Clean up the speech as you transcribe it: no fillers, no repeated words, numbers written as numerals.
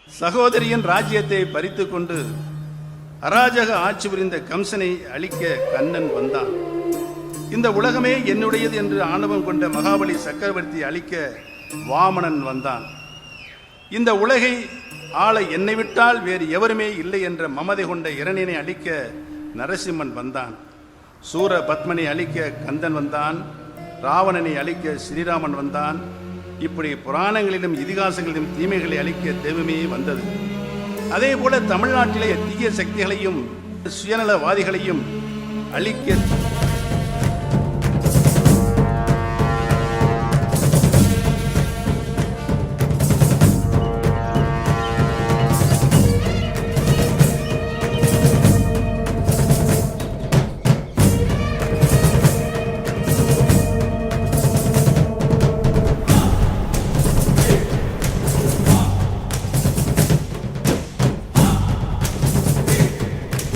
சகோதரியின் ராஜ்யத்தை பறித்து கொண்டு அராஜக ஆட்சி புரிந்த கம்சனை அழிக்க கண்ணன் வந்தான். இந்த உலகமே என்னுடையது என்று ஆணவம் கொண்ட மகாபலி சக்கரவர்த்தி அழிக்க வாமனன் வந்தான். இந்த உலகை ஆள என்னை விட்டால் வேறு எவருமே இல்லை என்ற மமதை கொண்ட இரணியனை அழிக்க நரசிம்மன் வந்தான். சூர பத்மனை அழிக்க கந்தன் வந்தான். ராவணனை அழிக்க ஸ்ரீராமன் வந்தான். இப்படி புராணங்களிலும் இதிகாசங்களிலும் தீமைகளை அழிக்க தெய்வமே வந்தது. அதே போல தமிழ்நாட்டிலே தீய சக்திகளையும் சுயநலவாதிகளையும் அழிக்க